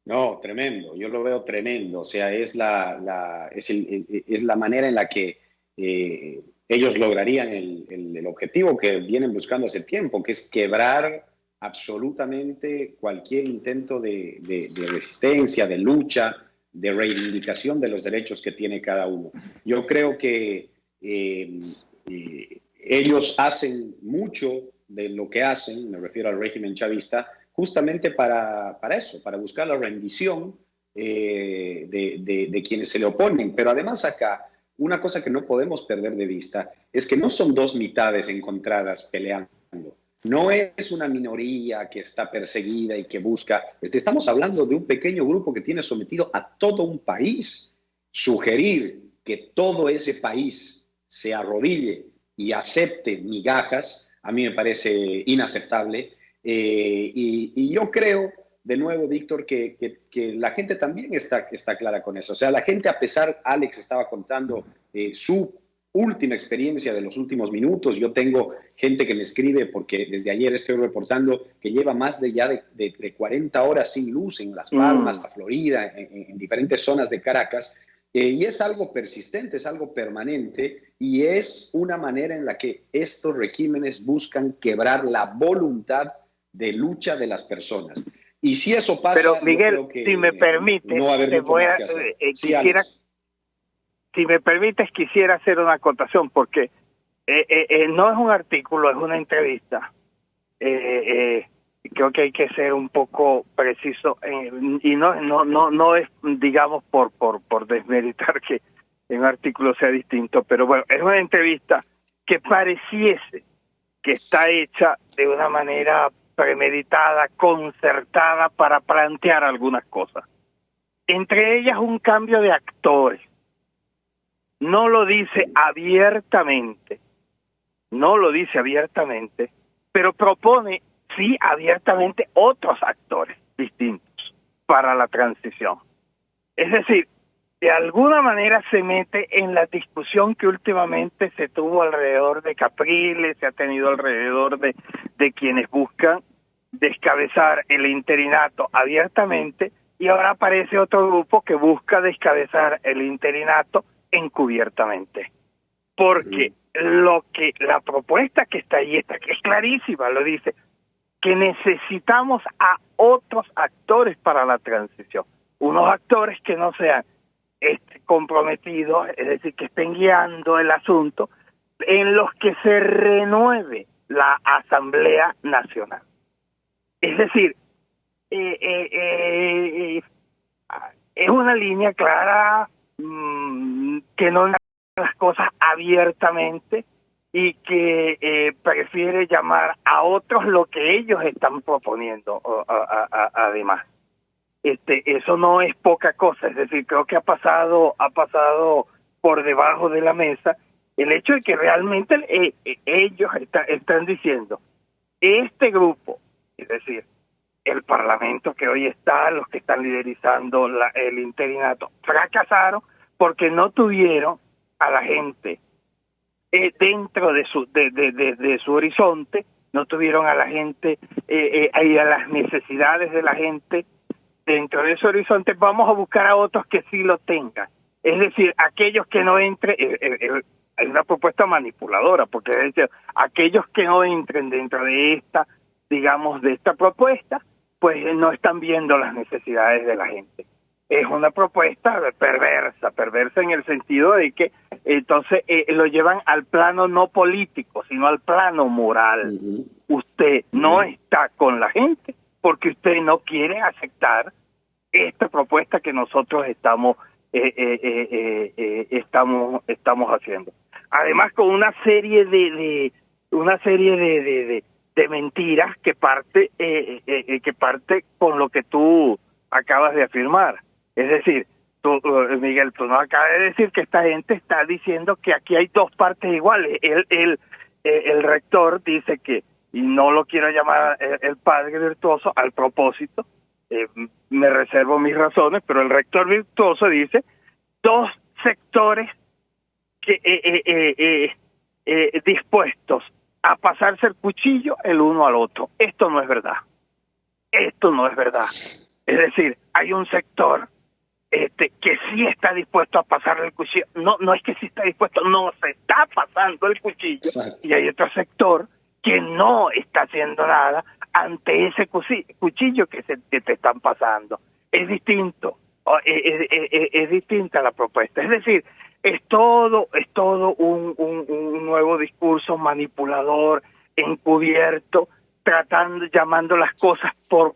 D: No, tremendo, yo lo veo tremendo, o sea, es la manera en la que ellos lograrían el objetivo que vienen buscando hace tiempo, que es quebrar absolutamente cualquier intento de resistencia, de lucha, de reivindicación de los derechos que tiene cada uno. Yo creo que ellos hacen mucho de lo que hacen, me refiero al régimen chavista, justamente para eso, para buscar la rendición de quienes se le oponen. Pero además acá, una cosa que no podemos perder de vista es que no son dos mitades encontradas peleando. No es una minoría que está perseguida y que busca. Estamos hablando de un pequeño grupo que tiene sometido a todo un país. Sugerir que todo ese país se arrodille y acepte migajas, a mí me parece inaceptable. Y yo creo, de nuevo, Víctor, que la gente también está clara con eso. O sea, la gente, a pesar, Alex estaba contando su última experiencia de los últimos minutos. Yo tengo gente que me escribe, porque desde ayer estoy reportando que lleva más de 40 horas sin luz en Las Palmas, la Florida, en diferentes zonas de Caracas. Y es algo persistente, es algo permanente, y es una manera en la que estos regímenes buscan quebrar la voluntad de lucha de las personas. Y si eso pasa...
G: Pero Miguel, si me permites,
D: no va a haber mucho más que hacer.
G: Si me permites, quisiera hacer una acotación, porque no es un artículo, es una entrevista. Creo que hay que ser un poco preciso, y no es, digamos, por desmeritar que un artículo sea distinto, pero bueno, es una entrevista que pareciese que está hecha de una manera premeditada, concertada, para plantear algunas cosas. Entre ellas, un cambio de actores. No lo dice abiertamente, pero propone, sí, abiertamente otros actores distintos para la transición. Es decir, de alguna manera se mete en la discusión que últimamente se tuvo alrededor de Capriles, se ha tenido alrededor de quienes buscan descabezar el interinato abiertamente, y ahora aparece otro grupo que busca descabezar el interinato encubiertamente. Porque la propuesta que está ahí que es clarísima, lo dice, que necesitamos a otros actores para la transición, unos actores que no sean comprometidos, es decir, que estén guiando el asunto, en los que se renueve la Asamblea Nacional. Es decir, es una línea clara, que no las cosas abiertamente y que prefiere llamar a otros lo que ellos están proponiendo, además. Eso no es poca cosa, es decir, creo que ha pasado por debajo de la mesa el hecho de que realmente ellos están diciendo, este grupo, es decir, el Parlamento que hoy está, los que están liderizando el interinato, fracasaron porque no tuvieron a la gente dentro de su horizonte, no tuvieron a la gente y a las necesidades de la gente dentro de ese horizonte. Vamos a buscar a otros que sí lo tengan, es decir, aquellos que no entren. Hay una propuesta manipuladora, porque es decir, aquellos que no entren dentro de esta propuesta, pues no están viendo las necesidades de la gente. Es una propuesta perversa en el sentido de que entonces lo llevan al plano no político, sino al plano moral. Usted no está con la gente porque usted no quiere aceptar esta propuesta que nosotros estamos haciendo. Además, con una serie de mentiras que parte con lo que tú acabas de afirmar. Es decir, Miguel, tú nos acabas de decir que esta gente está diciendo que aquí hay dos partes iguales. El rector dice que, y no lo quiero llamar el padre virtuoso, al propósito, me reservo mis razones, pero el rector virtuoso dice dos sectores que dispuestos a pasarse el cuchillo el uno al otro. Esto no es verdad. Es decir, hay un sector que sí está dispuesto a pasarle el cuchillo. No es que sí está dispuesto, no, se está pasando el cuchillo. Exacto. Y hay otro sector que no está haciendo nada ante ese cuchillo que te están pasando. Es distinto, es distinta la propuesta. Es decir, es todo un nuevo discurso manipulador, encubierto, llamando las cosas por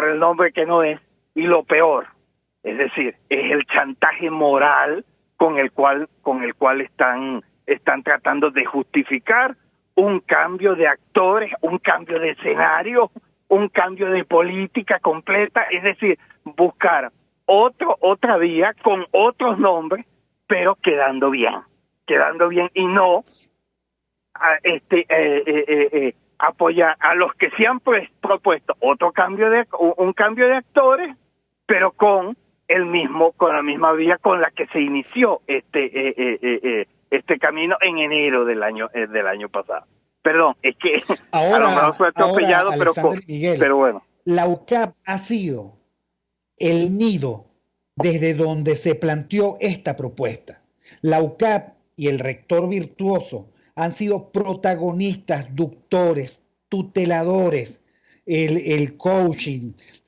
G: el nombre que no es, y lo peor, es decir, es el chantaje moral con el cual están tratando de justificar un cambio de actores, un cambio de escenario, un cambio de política completa, es decir, buscar otra vía con otros nombres, pero quedando bien y no apoyar a los que se han propuesto un cambio de actores, pero con la misma vía con la que se inició este camino en enero del año pasado. Perdón, es que ahora, a lo mejor fue atropellado, pero bueno.
C: La UCAP ha sido el nido desde donde se planteó esta propuesta. La UCAP y el rector virtuoso han sido protagonistas, ductores, tuteladores, el coach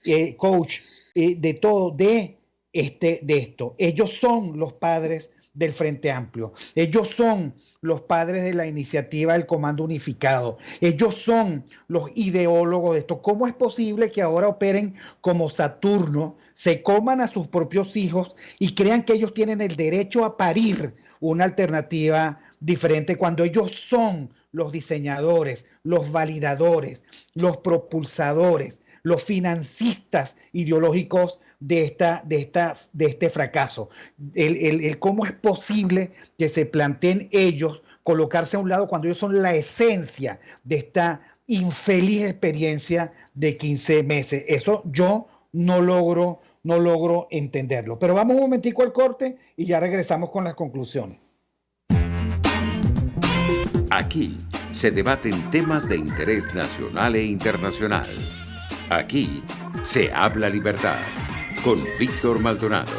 C: de todo, de esto. Ellos son los padres del Frente Amplio. Ellos son los padres de la iniciativa del Comando Unificado. Ellos son los ideólogos de esto. ¿Cómo es posible que ahora operen como Saturno, se coman a sus propios hijos y crean que ellos tienen el derecho a parir una alternativa diferente cuando ellos son los diseñadores, los validadores, los propulsadores, los financistas ideológicos de este fracaso? ¿Cómo es posible que se planteen ellos colocarse a un lado cuando ellos son la esencia de esta infeliz experiencia de 15 meses? Eso yo no logro entenderlo. Pero vamos un momentico al corte y ya regresamos con las conclusiones.
B: Aquí se debaten temas de interés nacional e internacional. Aquí se habla libertad con Víctor Maldonado.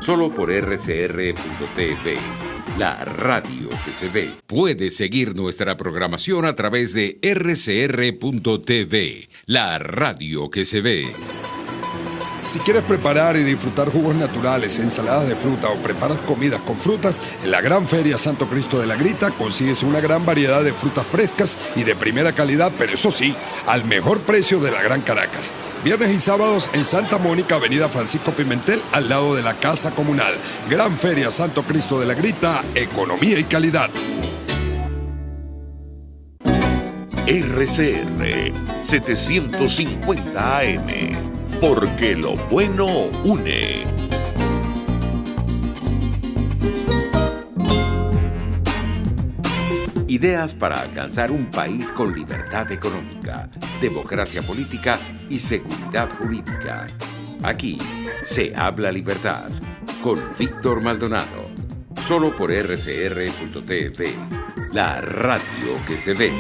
B: Solo por rcr.tv, la radio que se ve. Puedes seguir nuestra programación a través de rcr.tv, la radio que se ve.
H: Si quieres preparar y disfrutar jugos naturales, ensaladas de fruta o preparas comidas con frutas, en la Gran Feria Santo Cristo de la Grita consigues una gran variedad de frutas frescas y de primera calidad, pero eso sí, al mejor precio de la Gran Caracas. Viernes y sábados en Santa Mónica, Avenida Francisco Pimentel, al lado de la Casa Comunal. Gran Feria Santo Cristo de la Grita, economía y calidad.
A: RCR 750 AM. Porque lo bueno une.
B: Ideas para alcanzar un país con libertad económica, democracia política y seguridad jurídica. Aquí se habla libertad con Víctor Maldonado. Solo por rcr.tv, la radio que se ve.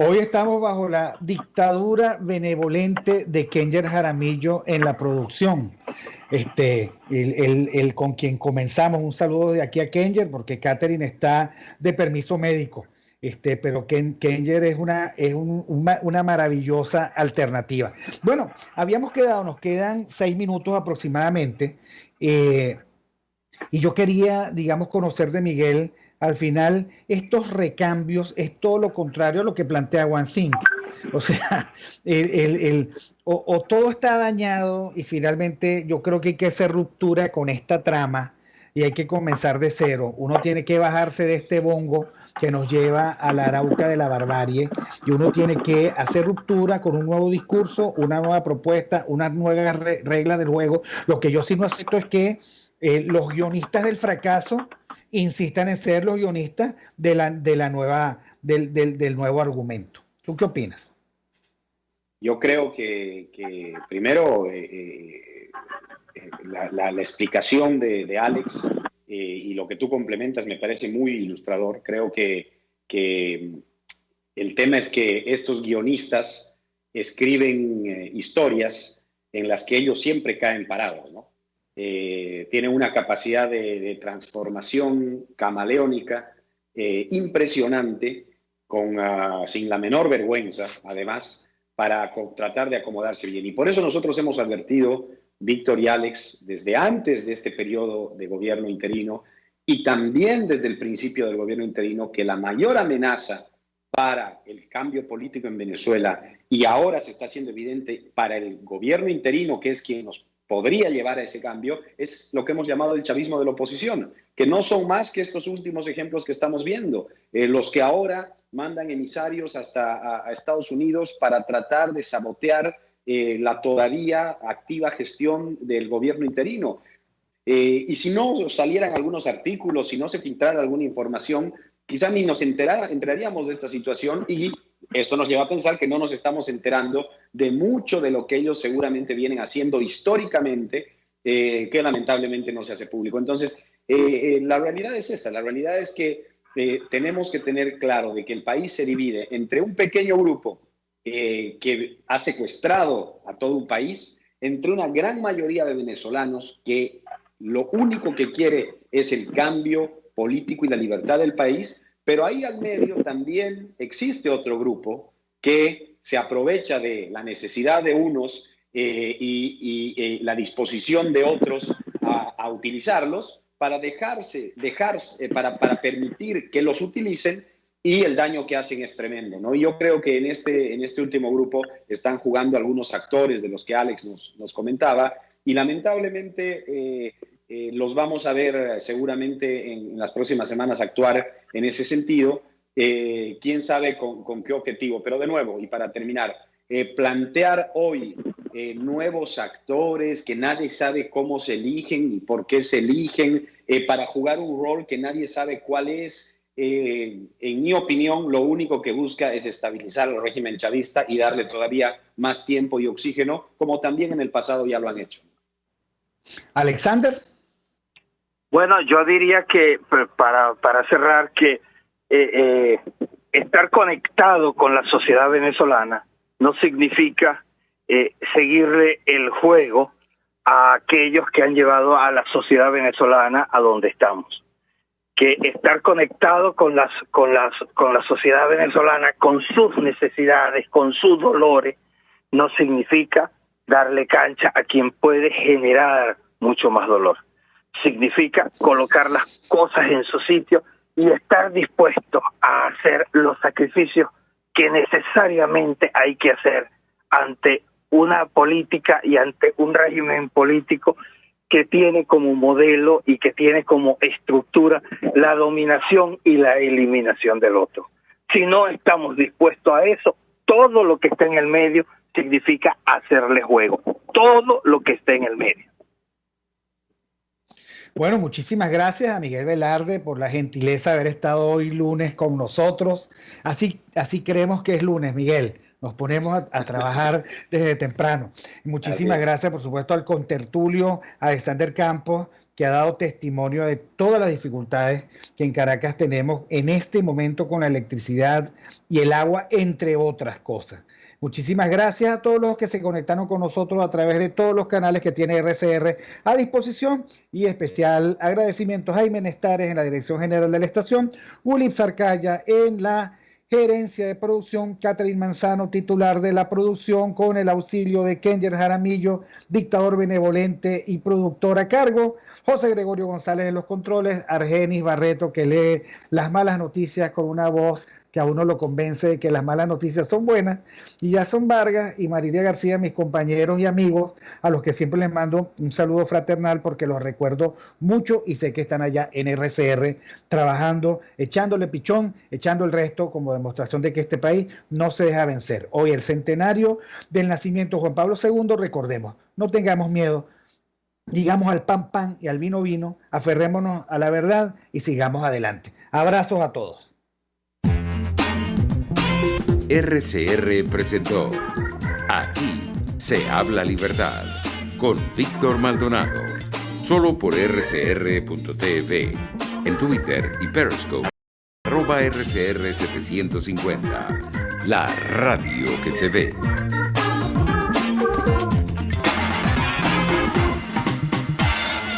C: Hoy estamos bajo la dictadura benevolente de Kenger Jaramillo en la producción. El con quien comenzamos, un saludo de aquí a Kenger, porque Catherine está de permiso médico. Pero Kenger es una maravillosa alternativa. Bueno, nos quedan 6 minutos aproximadamente, y yo quería, digamos, conocer de Miguel. Al final, estos recambios es todo lo contrario a lo que plantea OneThink. O sea, o todo está dañado y finalmente yo creo que hay que hacer ruptura con esta trama y hay que comenzar de cero. Uno tiene que bajarse de este bongo que nos lleva a la arauca de la barbarie y uno tiene que hacer ruptura con un nuevo discurso, una nueva propuesta, una nueva regla del juego. Lo que yo sí no acepto es que los guionistas del fracaso insistan en ser los guionistas del nuevo argumento. ¿Tú qué opinas?
D: Yo creo que primero la explicación de Alex y lo que tú complementas me parece muy ilustrador. Creo que el tema es que estos guionistas escriben historias en las que ellos siempre caen parados, ¿no? Tienen una capacidad de transformación camaleónica impresionante, sin la menor vergüenza, además, para tratar de acomodarse bien. Y por eso nosotros hemos advertido, Víctor y Alex, desde antes de este periodo de gobierno interino y también desde el principio del gobierno interino, que la mayor amenaza para el cambio político en Venezuela, y ahora se está haciendo evidente para el gobierno interino, que es quien nos podría llevar a ese cambio, es lo que hemos llamado el chavismo de la oposición, que no son más que estos últimos ejemplos que estamos viendo, los que ahora mandan emisarios hasta a Estados Unidos para tratar de sabotear la todavía activa gestión del gobierno interino. Y si no salieran algunos artículos, si no se filtrara alguna información, quizá ni nos enteraríamos de esta situación, y esto nos lleva a pensar que no nos estamos enterando de mucho de lo que ellos seguramente vienen haciendo históricamente, que lamentablemente no se hace público. Entonces, la realidad es esa. La realidad es que tenemos que tener claro de que el país se divide entre un pequeño grupo que ha secuestrado a todo un país, entre una gran mayoría de venezolanos que lo único que quiere es el cambio político y la libertad del país, pero ahí al medio también existe otro grupo que se aprovecha de la necesidad de unos y la disposición de otros a utilizarlos para para permitir que los utilicen, y el daño que hacen es tremendo, ¿no? Y yo creo que en este último grupo están jugando algunos actores de los que Alex nos comentaba, y lamentablemente los vamos a ver seguramente en las próximas semanas actuar en ese sentido. Quién sabe con qué objetivo, pero de nuevo, y para terminar, plantear hoy nuevos actores que nadie sabe cómo se eligen y por qué se eligen, para jugar un rol que nadie sabe cuál es, en mi opinión, lo único que busca es estabilizar el régimen chavista y darle todavía más tiempo y oxígeno, como también en el pasado ya lo han hecho.
C: Alexander.
G: Bueno, yo diría que, para cerrar, que estar conectado con la sociedad venezolana no significa seguirle el juego a aquellos que han llevado a la sociedad venezolana a donde estamos. Que estar conectado con la sociedad venezolana, con sus necesidades, con sus dolores, no significa darle cancha a quien puede generar mucho más dolor. Significa colocar las cosas en su sitio y estar dispuesto a hacer los sacrificios que necesariamente hay que hacer ante una política y ante un régimen político que tiene como modelo y que tiene como estructura la dominación y la eliminación del otro. Si no estamos dispuestos a eso, todo lo que está en el medio significa hacerle juego. Todo lo que esté en el medio.
C: Bueno, muchísimas gracias a Miguel Velarde por la gentileza de haber estado hoy lunes con nosotros. Así creemos que es lunes, Miguel. Nos ponemos a trabajar desde temprano. Muchísimas gracias, por supuesto, al contertulio Alexander Campos, que ha dado testimonio de todas las dificultades que en Caracas tenemos en este momento con la electricidad y el agua, entre otras cosas. Muchísimas gracias a todos los que se conectaron con nosotros a través de todos los canales que tiene RCR a disposición, y especial agradecimiento a Jaime Nestares en la dirección general de la estación, Ulip Sarcaya en la gerencia de producción, Catherine Manzano, titular de la producción, con el auxilio de Kenger Jaramillo, dictador benevolente y productor a cargo, José Gregorio González en los controles, Argenis Barreto, que lee las malas noticias con una voz que a uno lo convence de que las malas noticias son buenas, y Jason Vargas y Marilia García, mis compañeros y amigos, a los que siempre les mando un saludo fraternal porque los recuerdo mucho y sé que están allá en RCR trabajando, echándole pichón, echando el resto, como demostración de que este país no se deja vencer. Hoy el centenario del nacimiento de Juan Pablo II, recordemos, no tengamos miedo, digamos al pan pan y al vino vino, aferrémonos a la verdad y sigamos adelante. Abrazos a todos.
B: RCR presentó Aquí se habla libertad con Víctor Maldonado, solo por rcr.tv, en Twitter y Periscope, @RCR750, la radio que se ve.